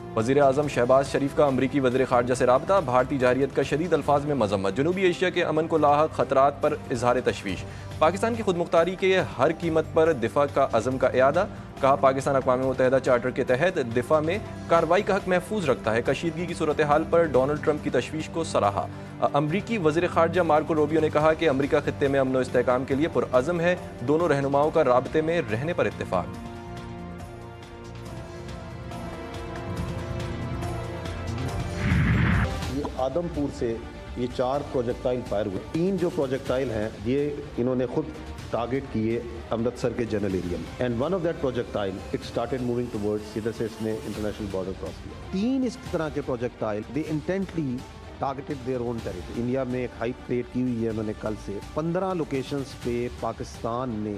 वज़ीर आज़म शहबाज शरीफ का अमरीकी वज़ीर ख़ारजा से राब्ता, भारतीय जारहियत का शदीद अल्फाज में मज़म्मत, जनूबी एशिया के अमन को लाहक ख़तरात पर इजहार तशवीश, पाकिस्तान की खुदमुख्तारी के हर कीमत पर दिफा का अज़म का इयादा, कहा पाकिस्तान अक़वाम मुत्तहिदा चार्टर के तहत दिफा में कार्रवाई का हक महफूज रखता है, कशीदगी की सूरत हाल पर डोनाल्ड ट्रंप की तशवीश को सराहा। अमरीकी वज़ीर ख़ारजा मार्को रूबियो ने कहा कि अमरीका खित्ते में अमन व इस्तेहकाम के लिए पुरअज़म है, दोनों रहनुमाओं का राब्ते में रहने पर इत्तेफाक। आदमपुर से ये 4 प्रोजेक्टाइल फायर हुए, 3 जो प्रोजेक्टाइल हैं ये इन्होंने खुद टारगेट किए अमृतसर के जनरल एरिया में, and one of that projectile it started moving towards, इधर से इसने इंटरनेशनल बॉर्डर क्रॉस किया। 3 इस तरह के projectile they intently targeted their own territory. India में एक हाइप क्रिएट की हुई है उन्होंने कल से, 15 लोकेशंस पे पाकिस्तान ने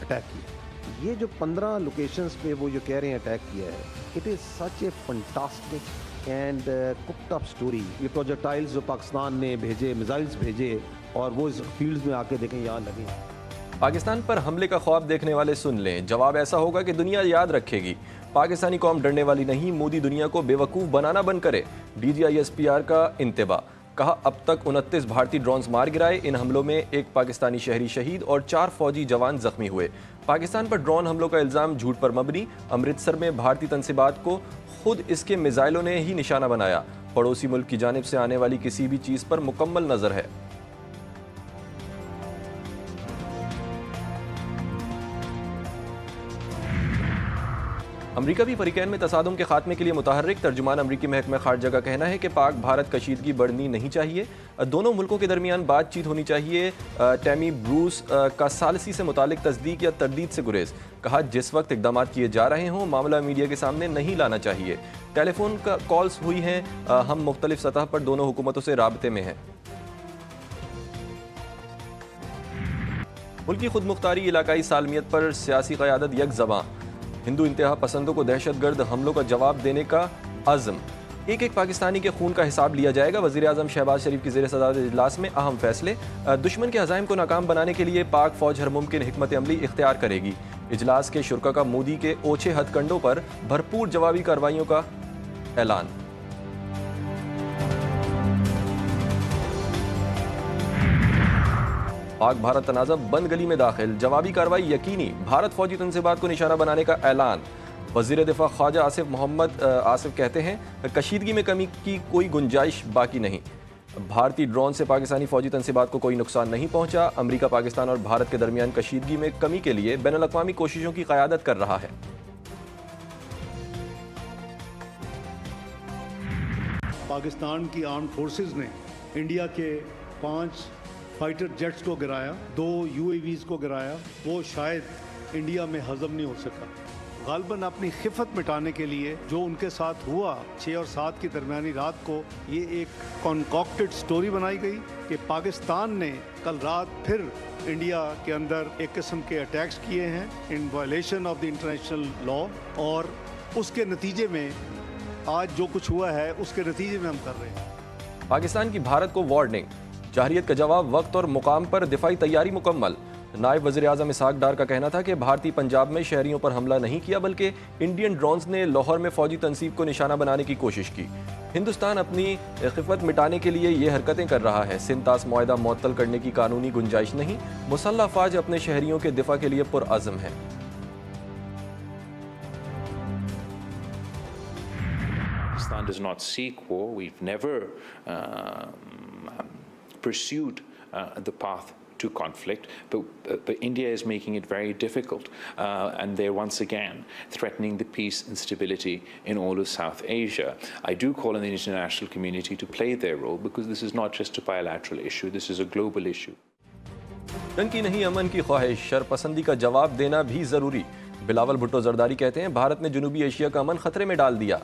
अटैक किया। ये जो 15 लोकेशंस पे वो जो कह रहे हैं अटैक किया है, it is such A fantastic and cooked up story. ये प्रोजेक्टाइल्स जो पाकिस्तान ने भेजे, मिसाइल्स भेजे, और वो इस फील्ड्स में आके देखें यहाँ लगे। पाकिस्तान पर हमले का ख्वाब देखने वाले सुन लें, जवाब ऐसा होगा कि दुनिया याद रखेगी। पाकिस्तानी कौम डरने वाली नहीं, मोदी दुनिया को बेवकूफ़ बनाना बंद करे। DGISPR का इंतबा, कहा अब तक 29 भारतीय ड्रोन्स मार गिराए, इन हमलों में एक पाकिस्तानी शहरी शहीद और 4 फौजी जवान जख्मी हुए। पाकिस्तान पर ड्रोन हमलों का इल्ज़ाम झूठ पर मबनी, अमृतसर में भारतीय तंसीबात को खुद इसके मिसाइलों ने ही निशाना बनाया। पड़ोसी मुल्क की जानिब से आने वाली किसी भी चीज़ पर मुकम्मल नज़र है। अमरीका भी फरीकैन में तसादुम के खात्मे के लिए मुतहर्रिक, तर्जुमान अमरीकी महकमा खारजा का कहना है कि पाक भारत कशीदगी बढ़नी नहीं चाहिए, दोनों मुल्कों के दरमियान बातचीत होनी चाहिए। टैमी ब्रूस का सालसी से मुतालिक तस्दीक या तरदीद से गुरेज, कहा जिस वक्त इकदाम किए जा रहे हों मामला मीडिया के सामने नहीं लाना चाहिए। टेलीफोन का कॉल्स हुई हैं, हम मुख्तलिफ सतह पर दोनों हुकूमतों से राबते में हैं। मुल्क की खुद मुख्तारी इलाकाई सालमियत पर सियासी क़यादत यक ज़बां, हिंदू इंतहा पसंदों को दहशतगर्द हमलों का जवाब देने का अज़्म, एक एक पाकिस्तानी के खून का हिसाब लिया जाएगा। वज़ीर आज़म शहबाज शरीफ की ज़ेर सदारत इजलास में अहम फैसले, दुश्मन के अज़ाइम को नाकाम बनाने के लिए पाक फ़ौज हर मुमकिन हिकमत अमली इख्तियार करेगी। इजलास के शुरका का मोदी के ओछे हथकंडों पर भरपूर जवाबी कार्रवाइयों का ऐलान। पाक भारत तनाज़ा बंद गली में दाखिल, जवाबी कार्रवाई यकीनी, भारत फौजी तंसीबात को निशाना बनाने का ऐलान। वज़ीर दिफा ख्वाजा आसिफ मोहम्मद आसिफ कहते हैं कशीदगी में कमी की कोई गुंजाइश बाकी नहीं। भारतीय ड्रोन से पाकिस्तानी फौजी तंसीबात को कोई नुकसान नहीं पहुंचा। अमरीका पाकिस्तान और भारत के दरमियान कशीदगी में कमी के लिए बैनुल अक़वामी कोशिशों की क़यादत कर रहा है। पाकिस्तान की आर्म्ड फोर्सेस ने इंडिया के 5 फाइटर जेट्स को गिराया, 2 UAVs को गिराया, वो शायद इंडिया में हजम नहीं हो सका। गालबन अपनी खिफत मिटाने के लिए जो उनके साथ हुआ 6 और 7 की दरमियानी रात को, ये एक कॉन्कॉक्टेड स्टोरी बनाई गई कि पाकिस्तान ने कल रात फिर इंडिया के अंदर एक किस्म के अटैक्स किए हैं in violation of the international law, और उसके नतीजे में आज जो कुछ हुआ है उसके नतीजे में हम कर रहे हैं। पाकिस्तान की भारत को वार्निंग, जाहिरियत का जवाब वक्त और मुकाम पर दिफाई तैयारी मुकम्मल। नायब वज़ीर आज़म इसहाक डार का कहना था कि भारतीय पंजाब में शहरियों पर हमला नहीं किया, बल्कि इंडियन ड्रोन्स ने लाहौर में फौजी तंसीब को निशाना बनाने की कोशिश की। हिंदुस्तान अपनी खिफत मिटाने के लिए ये हरकतें कर रहा है। सिंतास मुआहदा मुअत्तल करने की कानूनी गुंजाइश नहीं, मुसल्लह फ़ौज अपने शहरियों के दिफा के लिए पुरअज़्म है। Pakistan does not seek war. We've never pursued the path to conflict, but India is making it very difficult, and they're once again threatening the peace and stability in all of South Asia. I do call on the international community to play their role, because this is not just a bilateral issue, this is a global issue. जंग की नहीं अमन की ख्वाहिश, शरपसंदी का जवाब देना भी ज़रूरी। बिलावल भुट्टो जरदारी कहते हैं भारत ने जनूबी एशिया का अमन खतरे में डाल दिया,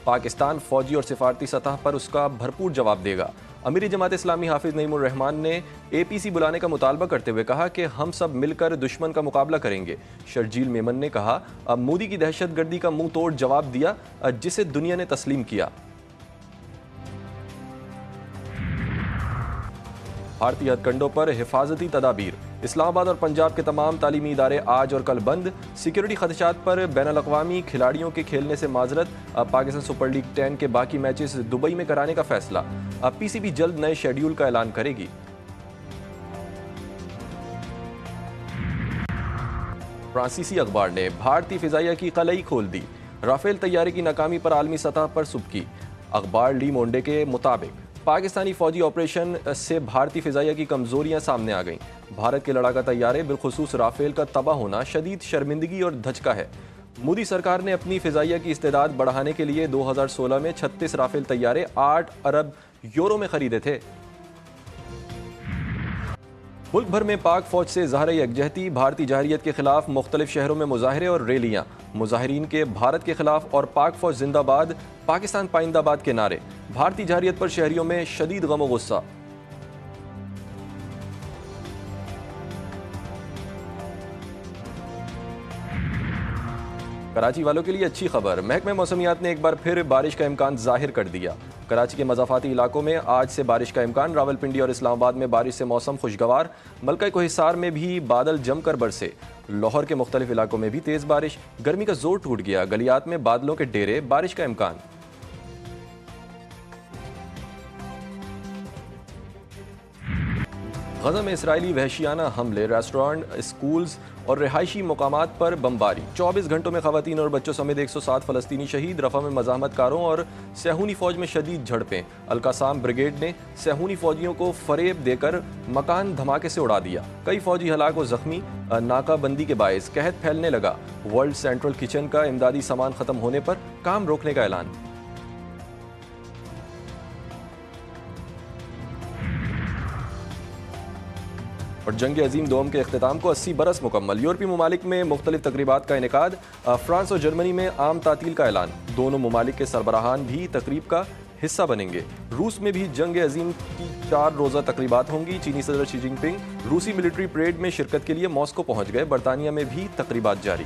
पाकिस्तान फौजी और सिफारती सतह पर उसका भरपूर जवाब देगा। अमीरी जमात इस्लामी हाफिज नईमुर रहमान ने APC बुलाने का मुतालबा करते हुए कहा कि हम सब मिलकर दुश्मन का मुकाबला करेंगे। शर्जील मेमन ने कहा अब मोदी की दहशतगर्दी का मुंह तोड़ जवाब दिया, जिसे दुनिया ने तस्लीम किया। भारतीय हथकंडों पर हिफाजती तदाबीर, इस्लामाबाद और पंजाब के तमाम तालीमी इदारे आज और कल बंद। सिक्योरिटी खदशात पर बैनुल-अक़वामी खिलाड़ियों के खेलने से माजरत। अब पाकिस्तान सुपर लीग 10 के बाकी मैचेस दुबई में कराने का फैसला। अब पीसीबी जल्द नए शेड्यूल का ऐलान करेगी। फ्रांसीसी अखबार ने भारतीय फिजाइया की कलई खोल दी। राफेल तैयारी की नाकामी पर आलमी सतह पर सुबकी। अखबार ली मोंडे के मुताबिक पाकिस्तानी फौजी ऑपरेशन से भारतीय फिजाइया की कमजोरियां सामने आ गईं। भारत के लड़ाका तैयारे बिलखुसूस राफेल का तबाह होना शदीद शर्मिंदगी और धचका है। मोदी सरकार ने अपनी फिजाइया की इस्तेदाद बढ़ाने के लिए 2016 में 36 राफेल तैयारे 8 अरब यूरो में खरीदे थे। मुल्क भर में पाक फौज से ज़ाहिर यकजहती। भारतीय जहरियत के खिलाफ मुख्तलिफ शहरों में मुजाहरे और रैलियां। मुजाहिरीन के भारत के खिलाफ और पाक फौज जिंदाबाद, पाकिस्तान पाइंदाबाद के नारे। भारतीय जहरियत पर शहरियों में शदीद गम व गुस्सा। कराची वालों के लिए अच्छी खबर। महकमे मौसमियात ने एक बार फिर बारिश का इम्कान जाहिर कर दिया। कराची के मज़ाफ़ाती इलाकों में आज से बारिश का इम्कान। रावलपिंडी और इस्लामाबाद में बारिश से मौसम खुशगवार। मलका कोहिसार में भी बादल जमकर बरसे। लाहौर के मुख्तलिफ इलाकों में भी तेज़ बारिश। गर्मी का जोर टूट गया। गलियात में बादलों के डेरे, बारिश का इम्कान। गज़ा में इसराइली वहशियाना हमले, रेस्टोरेंट, स्कूल्स और रिहायशी मकामात पर बमबारी। 24 घंटों में खवातीन और बच्चों समेत 107 फ़लस्तीनी शहीद। रफ़ा में मज़ाहमतकारों और सेहूनी फ़ौज में शदीद झड़पें। अल-क़ासाम ब्रिगेड ने सेहूनी फ़ौजियों को फ़रेब देकर मकान धमाके से उड़ा दिया। कई फ़ौजी हलाक व ज़ख्मी। नाकाबंदी के बायस कहत फैलने लगा। वर्ल्ड सेंट्रल किचन का इमदादी सामान ख़त्म होने पर काम रोकने का ऐलान। और जंग अजीम दोम के अख्तिताम को 80 बरस मुकम्मल। यूरोपीय ममालिक में मुख्तलिफ तकरीबात का इनेकाद। फ्रांस और जर्मनी में आम तातील का ऐलान। दोनों ममालिक के सरबराहान भी तकरीब का हिस्सा बनेंगे। रूस में भी जंग अजीम की 4 रोज़ा तकरीबात होंगी। चीनी सदर शी जिनपिंग रूसी मिलिट्री परेड में शिरकत के लिए मॉस्को पहुंच गए। बरतानिया में भी तकरीबात जारी।